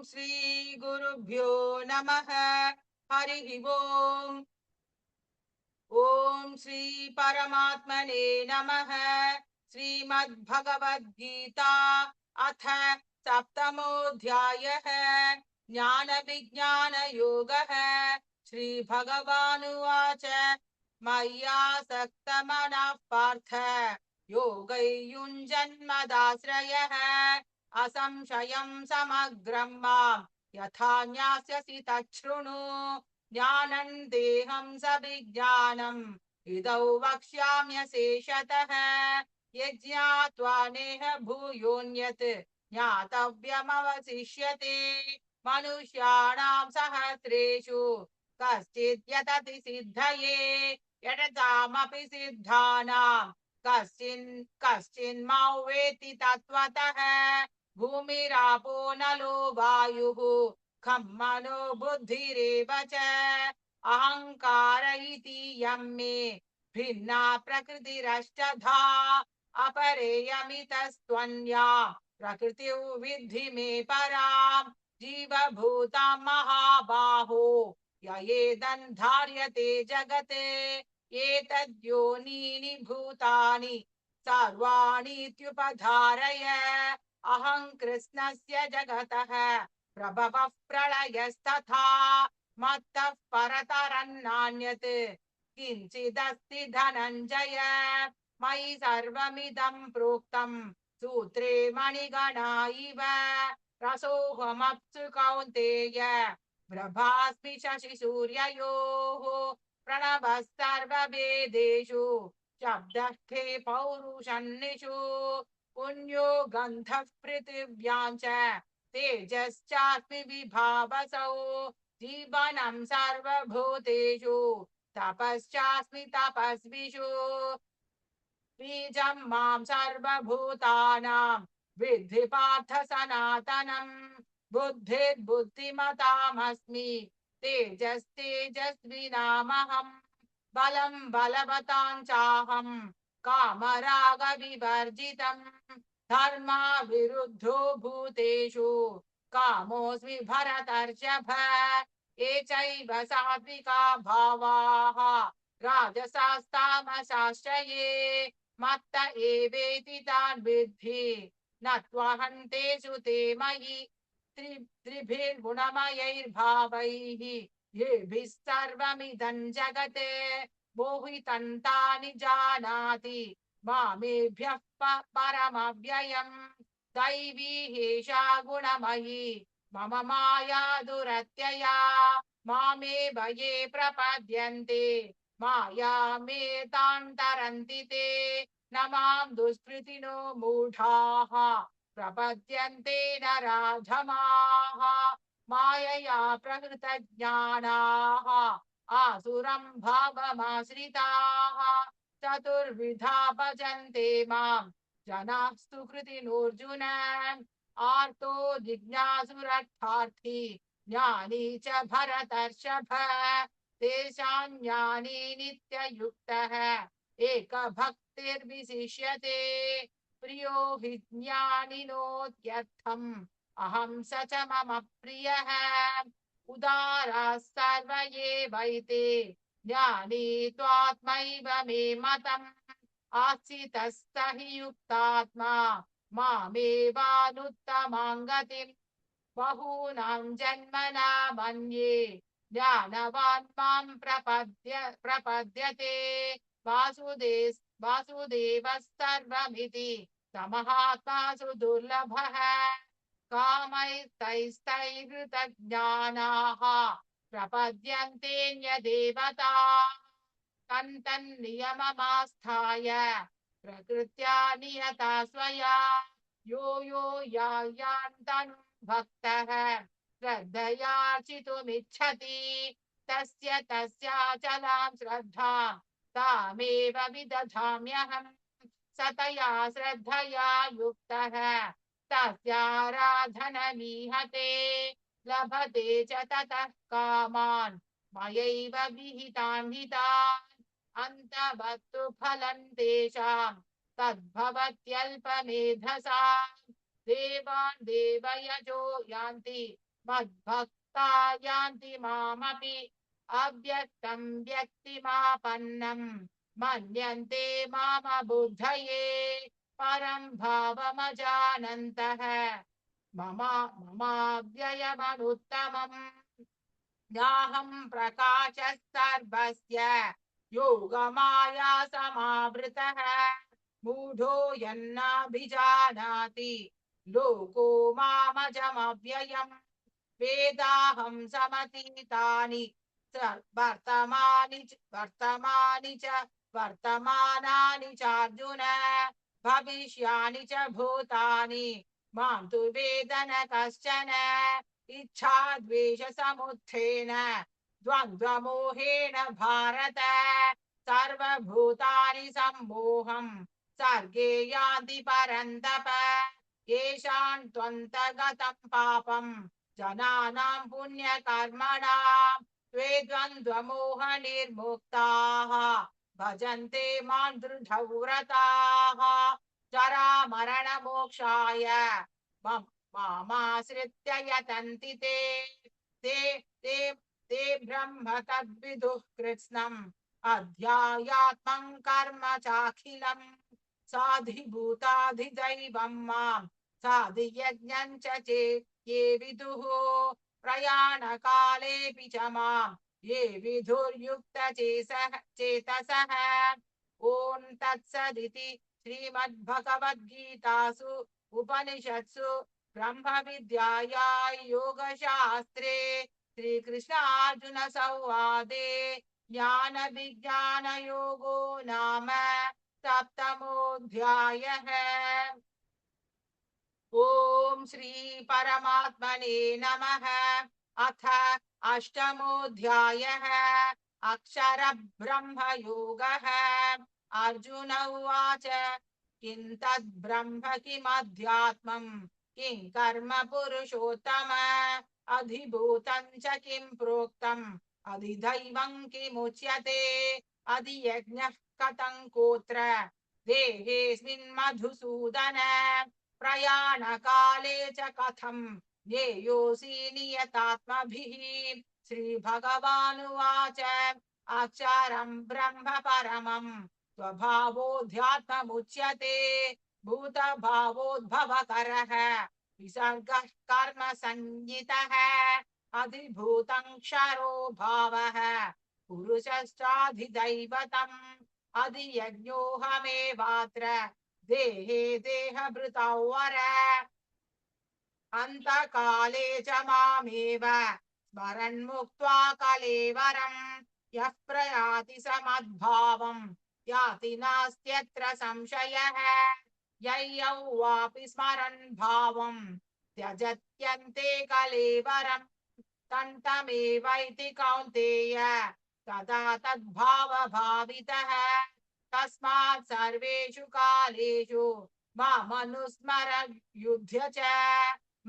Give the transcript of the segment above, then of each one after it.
श्री गुरुभ्यो नमः। हरिः ओम्। ओम श्री परमात्मने नमः। श्रीमद्भगवद्गीता अथ सप्तमोऽध्यायः ज्ञान विज्ञान योगः। श्री भगवानुवाच मय्यासक्तमनः पार्थ योगैर्युञ्जन्मदाश्रयः असंशयं समग्रं मां यथा ज्ञास्यसि तच्छृणु। ज्ञानं देहं सविज्ञानम् इदौ वक्ष्याम्यशेषतः। यज्ञात्वा नेह भूयोऽन्यत् ज्ञातव्यमवशिष्यते। मनुष्याणां सहस्रेषु कश्चिद् यतति सिद्धये यततामपि सिद्धानां कश्चिन्मां वेत्ति तत्त्वतः। भूमिरापो नलो वायुः खं मनो बुद्धिरेव च। अहंकार इति यं मे भिन्ना प्रकृतिरष्टधा अपरेयमितस्त्वन्या प्रकृतिं विद्धि मे परां। जीवभूतां महाबाहो ययेदन् धार्यते जगते एतद्योनीनि भूतानि सर्वाणीत्युपधारय। अहं कृष्णस्य जगतः प्रभवः प्रलयस्तथा मत्तः परतरन्नान्यत् किञ्चिदस्ति धनञ्जय। मयि सर्वमिदं प्रोक्तं सूत्रे मणिगणा इव रसोऽहमप्सु कौन्तेय प्रभास्मि शशिसूर्ययोः। प्रणवः सर्ववेदेषु शब्दः खे पौरुषन्निषु पुण्यो गन्धः पृथिव्यां च तेजश्चास्मि विभावसौ। जीवनं सर्वभूतेषु तपश्चास्मि तपस्विषु। बीजं मां सर्वभूतानां विद्धि पार्थ सनातनम्। बुद्धिर्बुद्धिमतामस्मि तेजस्तेजस्विनामहम्। बलं बलवतां चाहं कामरागविवर्जितम्। धर्मा विरुद्धो भूतेषु कामोऽस्मि भरतर्षभ। ये चैव सात्विका भावाः राजसास्तामसाश्च ये मत्त एवेति तान् विद्धि न त्वहं तेषु ते मयि। त्रिभिर्गुणमयैर्भावैः येभिः सर्वमिदं जगते मोहितं तानि जानाति मामेभ्यः परमव्ययम्। दैवी हेषा गुणमयी मम माया दुरत्यया मामेव ये प्रपद्यन्ते मायामेतां तरन्ति ते। न मां दुष्कृतिनो मूढाः प्रपद्यन्ते नराधमाः मायया प्रकृतज्ञानाः आसुरं भावमाश्रिताः। चतुर्विधा भजन्ते मां जनाः सुकृतिनोऽर्जुन। आर्तो जिज्ञासुरर्थार्थी ज्ञानी च भरतर्षभ। तेषां ज्ञानी नित्ययुक्तः एकभक्तिर्विशिष्यते। प्रियो हि ज्ञानिनोत्यर्थम् अहं स च मम प्रियः। उदाराः सर्व एवैते ज्ञानी त्वात्मैव मे मतम्। आस्थितः स हि युक्तात्मा मामेवानुत्तमां गतिम्। बहूनां जन्मनामन्ये ज्ञानवान् मां प्रपद्यते। वासुदेवः सर्वमिति समहात्मा सुदुर्लभः। कामैस्तैस्तैहृतज्ञानाः प्रपद्यन्तेऽन्यदेवता तन्तन्नियममास्थाय प्रकृत्या नियता स्वया। यो यो यान्तनु भक्तः श्रद्धयार्चितुमिच्छति तस्य तस्याचलां श्रद्धां तामेव विदधाम्यहम्। सतया श्रद्धया युक्तः तस्याराधनमीहते लभते च ततः कामान् मयैव विहितान् हितान्। अन्तवत्तु फलं तेषां तद्भवत्यल्पमेधसाम् देवान् देवयजो यान्ति मद्भक्ता यान्ति मामपि अव्यक्तं व्यक्तिमापन्नं मन्यन्ते मामबुद्धये परं भावमजानन्तः ममाव्ययमनुत्तमम् याहं प्रकाशः सर्वस्य योगमाया समावृतः मूढो यन्नाभिजानाति लोको मामजमव्ययम् वेदाहं समतीतानि वर्तमानानि चार्जुन भविष्यानि च भूतानि मां तु वेद न कश्चन इच्छा द्वेष समुत्थेन द्वन्द्वमोहेन भारत सर्वभूतानि सम्मोहं सर्गे यान्ति परन्तप येषां त्वन्तगतं पापं जनानां पुण्यकर्मणां त्वे द्वन्द्वमोहनिर्मुक्ताः भजन्ते मां दृढव्रताः जरामरणमोक्षाय मामाश्रित्य यतन्ति ते ब्रह्म तद्विदुः कृत्स्नम् अध्यायात्मं कर्म चाखिलम् साधिभूताधिदैवं मां साधियज्ञं च ये विदुः प्रयाणकालेऽपि च मां ये विधुर्युक्तचेतसः ॐ तत्सदिति श्रीमद्भगवद्गीतासु उपनिषत्सु ब्रह्मविद्यायां योगशास्त्रे श्रीकृष्णार्जुनसंवादे ज्ञानविज्ञानयोगो नाम सप्तमोऽध्यायः। ॐ श्री परमात्मने नमः। अथ अष्टमोऽध्यायः अक्षरब्रह्मयोगः। अर्जुन उवाच किं तद्ब्रह्म किमध्यात्मम् किं कर्म पुरुषोत्तम अधिभूतं च किं प्रोक्तम् अधिदैवं किमुच्यते अधियज्ञः कथं कोत्र देहेऽस्मिन् मधुसूदन प्रयाणकाले च कथं ज्ञेयोऽसि नियतात्मभिः। श्रीभगवानुवाच अक्षरं ब्रह्म परमं स्वभावोऽध्यात्ममुच्यते भूतभावोद्भवकरः विसर्गः कर्म संज्ञितः अधिभूतं क्षरो भावः पुरुषश्चाधिदैवतम् अधियज्ञोऽहमेवात्र देहे देहभृतौ वर अन्तकाले च मामेव स्मरन्मुक्त्वा कलेवरं यः प्रयाति समद्भावम् याति नास्त्यत्र संशयः यय्यौ वापि स्मरन् भावं त्यजत्यन्ते कलेवरम् तन्तमेवैति कौन्तेय तदा तद्भावभावितः तस्मात् सर्वेषु कालेषु मामनुस्मर युध्य च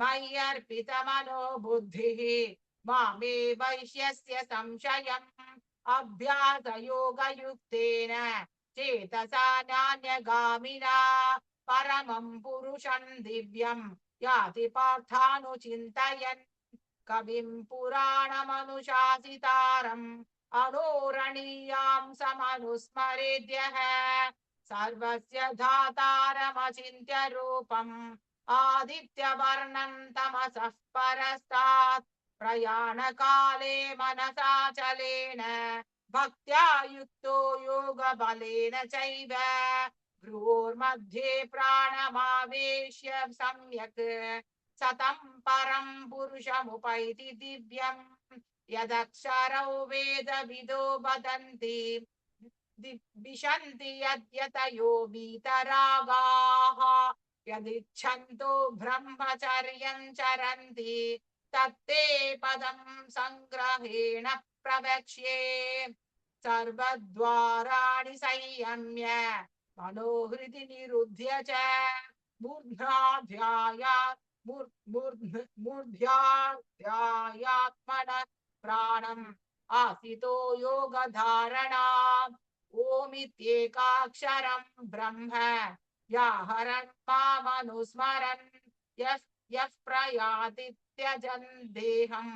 मय्यर्पितमनो बुद्धिः मामे वैश्यस्य संशयम् अभ्यासयोगयुक्तेन चेतसा नान्यगामिना परमं पुरुषं दिव्यं याति पार्थानुचिन्तयन् कविं पुराणमनुशासितारम् अनोरणीयां समनुस्मरेद्यः सर्वस्य धातारमचिन्त्य रूपम् आदित्यवर्णं तमसः परस्तात् प्रयाणकाले मनसाचलेन भक्त्या युक्तो योगबलेन चैव भ्रुवोर्मध्ये प्राणमावेश्य सम्यक् सतं परं पुरुषमुपैति दिव्यम् यदक्षरौ वेदविदो वदन्ति विशन्ति यद्यतयो वीतरागाः यदिच्छन्तो ब्रह्मचर्यं चरन्ति तत्ते पदं संग्रहेण प्रवक्ष्ये सर्वद्वाराणि संयम्य मनोहृदि निरुध्य च मूर्ध्याध्यायात्मनः प्राणम् आसितो योगधारणा ओमित्येकाक्षरं ब्रह्म व्याहरन् मामनुस्मरन् यः यः प्रयाति त्यजन् देहं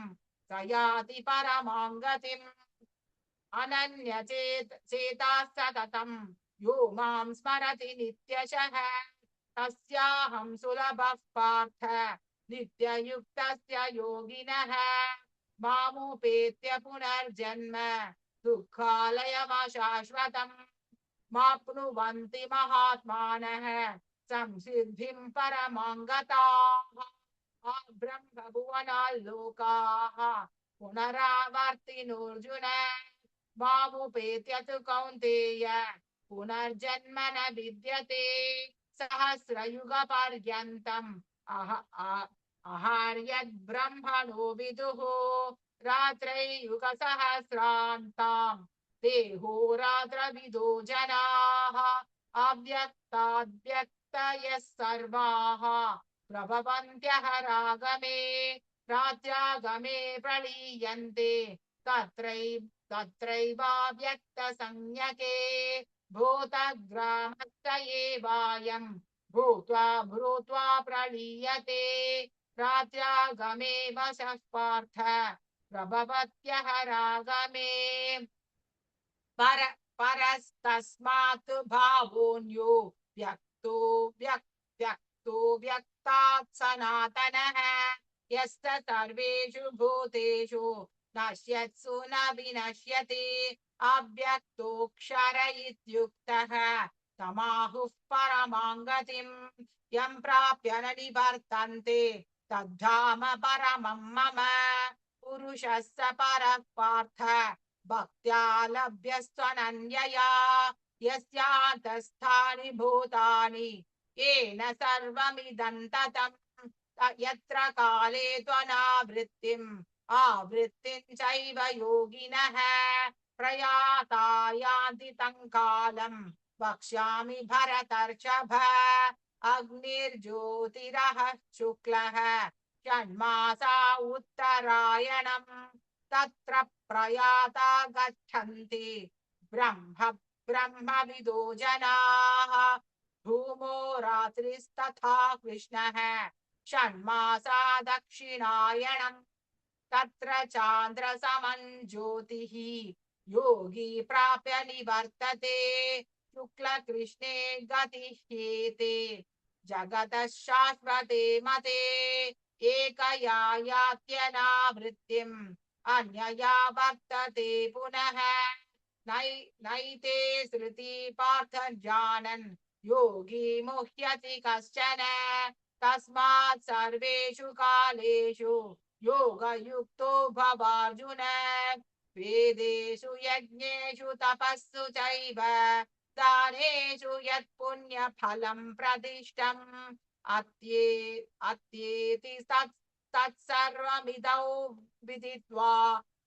स याति परमां गतिम् चेताः सततं यो मां स्मरति नित्यशः तस्याहं सुलभः पार्थ नित्ययुक्तस्य योगिनः मामुपेत्य पुनर्जन्म दुःखालयमशाश्वतम् माप्नुवन्ति महात्मानः संसिद्धिं परमां गताः ब्रह्मभुवनाल्लोकाः पुनरावर्तिनोऽर्जुन मामुपेत्य तु कौन्तेय पुनर्जन्म न विद्यते सहस्रयुगपर्यन्तम् अहार्यद्ब्रह्मणो विदुः रात्रैयुगसहस्रान्ताम् देहोरात्रविदो जनाः अव्यक्ताद्व्यक्तयः सर्वाः प्रभवन्त्यहरागमे रात्र्यागमे प्रलीयन्ते तत्रैवाव्यक्तसंज्ञके भूतग्रामस्य एवायम् भूत्वा भूत्वा प्रलीयते रात्र्यागमे वशः पार्थ प्रभवत्यहरागमे पर परस्तस्मात् भावोऽन्यो व्यक्तो व्यक्तात् सनातनः यस्य सर्वेषु भूतेषु नश्यत्सु न विनश्यति अव्यक्तोऽक्षर इत्युक्तः तमाहुः परमां गतिम् यं प्राप्य न निवर्तन्ते तद्धाम परमं मम पुरुषः स परः पार्थ भक्त्या लभ्यस्त्वनन्यया यस्यान्तस्थानि भूतानि येन सर्वमिदं ततम् यत्र काले त्वनावृत्तिम् आवृत्तिं चैव योगिनः प्रयाता यान्ति तं कालम् वक्ष्यामि भरतर्षभ अग्निर्ज्योतिरः शुक्लः षण्मासा उत्तरायणम् तत्र प्रयाता गच्छन्ति ब्रह्मविदो जनाः धूमो रात्रिस्तथा कृष्णः षण्मासा दक्षिणायणम् तत्र चान्द्रसमं ज्योतिः योगी प्राप्य निवर्तते शुक्लकृष्णे गतिह्येते जगतः शाश्वते मते एकया यात्यनावृत्तिम् अन्यया वर्तते पुनः नैते श्रुति पार्थ जानन् योगी मुह्यति कश्चन तस्मात् सर्वेषु कालेषु योगयुक्तो भवार्जुन वेदेषु यज्ञेषु तपस्सु चैव दानेषु यत् पुण्यफलं प्रदिष्टम् अत्येति तत्सर्वमिदौ विदित्वा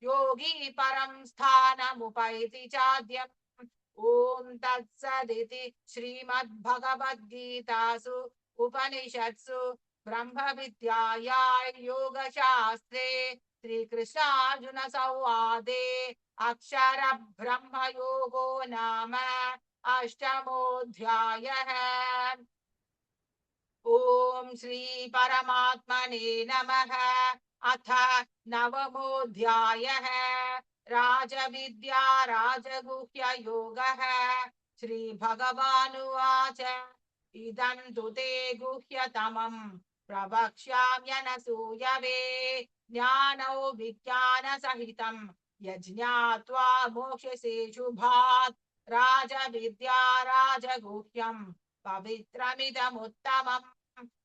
योगी परं स्थानमुपैति चाद्यम् ॐ तत्सदिति श्रीमद्भगवद्गीतासु उपनिषत्सु ब्रह्मविद्यायां योगशास्त्रे श्रीकृष्णार्जुन संवादे अक्षर ब्रह्मयोगो नाम अष्टमोऽध्यायः। ॐ श्री परमात्मने नमः। अथ नवमोऽध्यायः राजविद्या राजगुह्य योगः। श्रीभगवानुवाच इदं तु ते गुह्यतमं प्रवक्ष्याम्यनसूयवे ज्ञानौ विज्ञानसहितं यज्ञात्वा मोक्ष्यसे शुभात् राजविद्या राजगुह्यं पवित्रमिदमुत्तमम्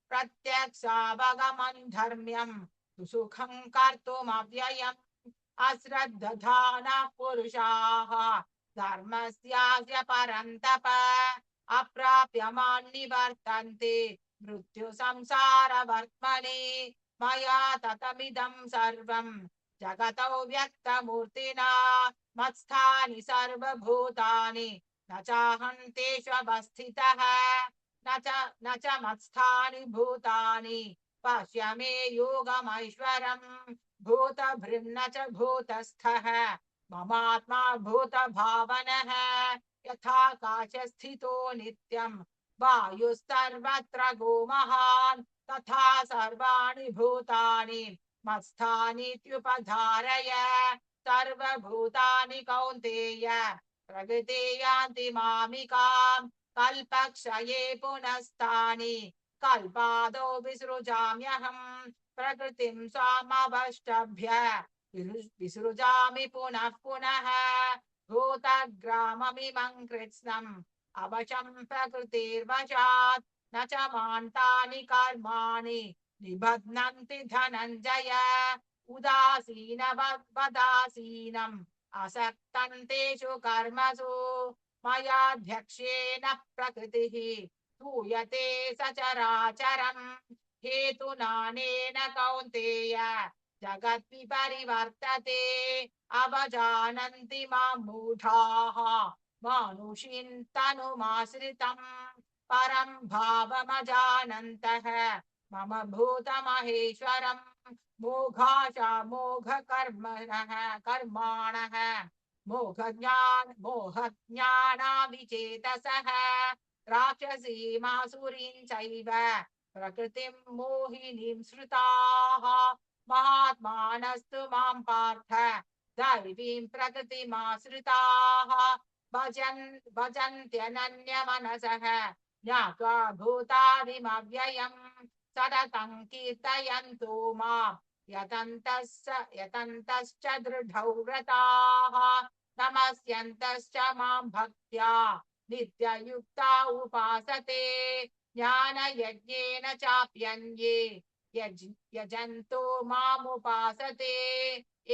प्रत्यक्षावगमं धर्म्यं सुखं कर्तुमव्ययम् अश्रद्धधानः पुरुषाः धर्मस्यास्य परन्तप अप्राप्य मां निवर्तन्ते मृत्यु संसारवर्त्मनि मया ततमिदं सर्वं जगतो व्यक्तमूर्तिना मत्स्थानि सर्वभूतानि न चाहं तेष्वस्थितः न च मत्स्थानि भूतानि पश्य मे योगमैश्वरम् भूतभृन्न च भूतस्थः ममात्मा भूतभावनः यथाकाशस्थितो नित्यं वायुस्सर्वत्र गो महान् तथा सर्वाणि भूतानि मत्स्थानीत्युपधारय सर्वभूतानि कौन्तेय प्रकृते यान्ति मामिकाम् कल्पक्षये पुनस्तानि कल्पादौ विसृजाम्यहम् प्रकृतिं स्वामवष्टभ्य विसृजामि पुनः पुनः भूतग्राममिमं कृत्स्नम् अवशं प्रकृतिर्वशात् न च मान्तानि कर्माणि निबध्नन्ति धनञ्जय उदासीनवदासीनम् असक्तं कर्मसु मयाध्यक्षेण प्रकृतिः सूयते सचराचरम् हेतुनानेन कौन्तेय जगद्विपरिवर्तते अवजानन्ति मां मूढाः मानुषीं तनुमाश्रितम् परं भावमजानन्तः मम भूतमहेश्वरम् मोघाशा मोघकर्मणः कर्माणः मोहज्ञानाविचेतसः राक्षसीमासुरीं चैव प्रकृतिं मोहिनीं श्रुताः महात्मानस्तु मां पार्थ दैवीं प्रकृतिमाश्रिताः भजन्त्यनन्यमनसः ज्ञात्वा भूतादिमव्ययम् सततं कीर्तयन्तु माम् यतन्तश्च दृढौ व्रताः नमस्यन्तश्च मां भक्त्या नित्ययुक्ता उपासते ज्ञानयज्ञेन चाप्यन्ये यजन्तो मामुपासते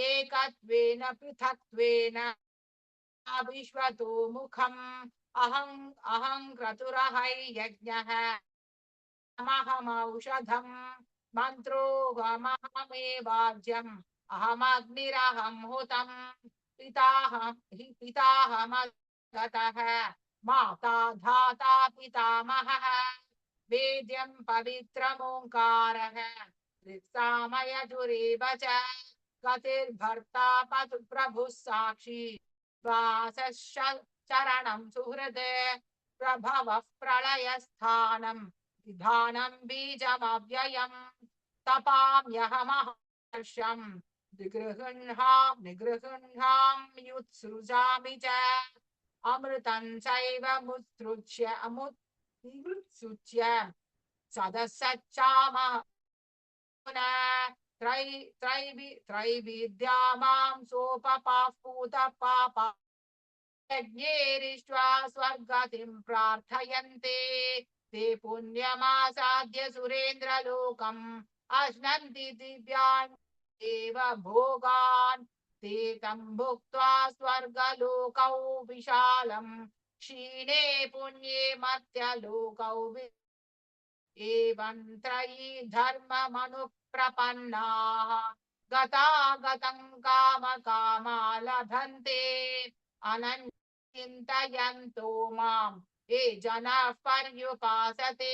एकत्वेन पृथक्त्वेन विश्वतो मुखम् अहं क्रतुरहै यज्ञः अहमौषधम् मन्त्रोऽहमहमेवाज्यम् अहमग्निरहं हुतम् पिताहमगतः माता धाता पितामहः वेद्यं पवित्रमोङ्कारः ऋक्सामयजुरेव च गतिर्भर्ता प्रभुः साक्षी चरणं सुहृद प्रभवः प्रलयस्थानम् विधानं बीजमव्ययम् तपाम्यहमहर्षम् निगृह्णां युत्सृजामि च अमृतं चैव मुत्सृज्य सदसच्चाम त्रैविद्या मां सोपपाः पूतपापा यज्ञेरिष्ट्वा स्वर्गतिं प्रार्थयन्ते ते पुण्यमासाद्य सुरेन्द्रलोकम् अश्नन्ति दिव्यान् एव भोगान् ते तं भुक्त्वा स्वर्गलोकौ विशालम् क्षीणे पुण्ये मर्त्यलोकौ एवं त्रयी धर्ममनुप्रपन्नाः गतागतं कामकामा लभन्ते अनन्यचिन्तयन्तो माम् ये जनाः पर्युपासते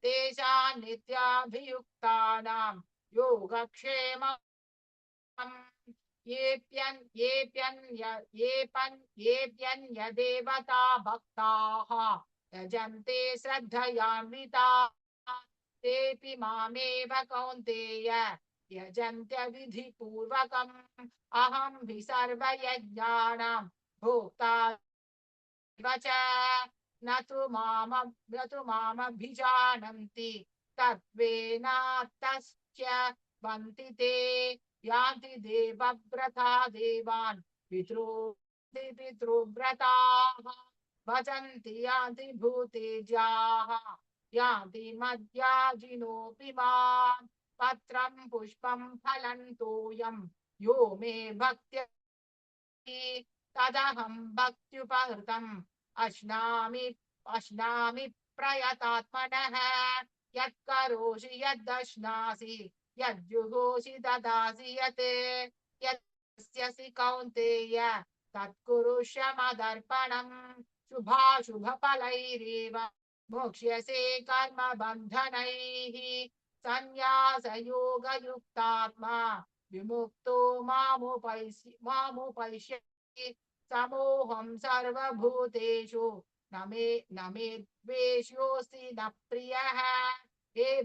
तेषां नित्याभियुक्तानां योगक्षेमम् येऽप्यन्यदेवता भक्ताः यजन्ते श्रद्धयान्विताः तेऽपि मामेव कौन्तेय यजन्त्य विधिपूर्वकम् अहं हि सर्वयज्ञानां भोक्ता च न तु मामभिजानन्ति तत्त्वेनात्तस्य वन्ति ते यान्ति देवव्रता देवान् पितृव्रताः भजन्ति यान्ति भूतेज्याः यान्ति मद्याजिनोऽपि माम् पत्रं पुष्पं फलं तोयं यो मे भक्त्या तदहं भक्त्युपहृतम् अश्नामि प्रयतात्मनः यत्करोषि यद्दश्नासि यज्जुहोषि ददासि यस्यसि कौन्तेय तत्कुरुष्व मदर्पणम् शुभाशुभफलैरेव मोक्ष्यसे कर्मबन्धनैः संन्यासयोगयुक्तात्मा विमुक्तो मामुपैष्यति समोहं सर्वभूतेषु न मे द्वेष्योऽस्ति न प्रियः ये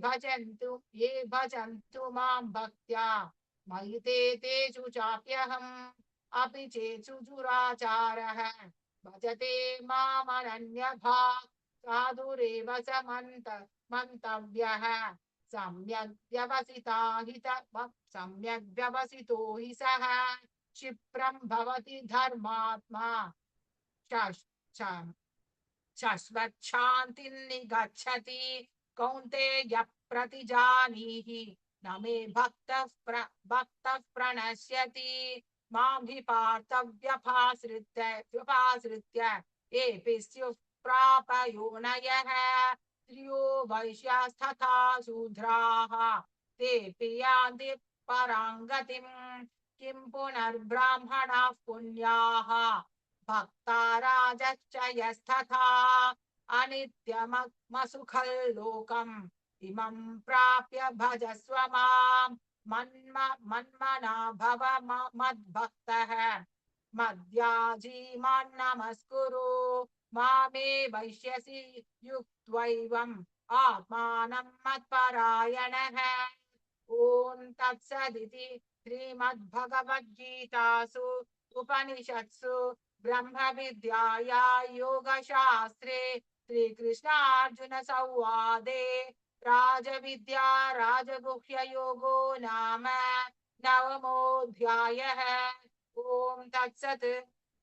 भजन्तु मां भक्त्या मयि ते तेषु चाप्यहम् अपि चेत्सु दुराचारः भजते मामनन्यभाक् साधुरेव स मन्तव्यः सम्यग् व्यवसिता हि सम्यग् व्यवसितो हि सः क्षिप्रं भवति धर्मात्मा शश्- श- शश्वच्छान्तिं निगच्छति कौन्तेय प्रतिजानीहि न मे भक्तः प्रणश्यति मां हि व्यपाश्रित्य एपि स्युः प्रापयोनयः स्त्रियो वैश्यास्तथा शूद्राः तेऽपि यान्ति पराङ्गतिम् किं पुनर्ब्राह्मणाः पुण्याः भक्ता राजश्च यस्तथा अनित्यमसुखल्लोकम् इमं प्राप्य भजस्व माम् मन्मना भव मद्भक्तः मद्याजी मां नमस्कुरु मामे वैश्यसि युक्त्वैवम् आत्मानं मत्परायणः ॐ तत्सदिति श्रीमद्भगवद्गीतासु उपनिषत्सु ब्रह्मविद्याया योगशास्त्रे श्रीकृष्णार्जुनसंवादे राजविद्या राजगुह्ययोगो नाम नवमोऽध्यायः ॐ तत्सत्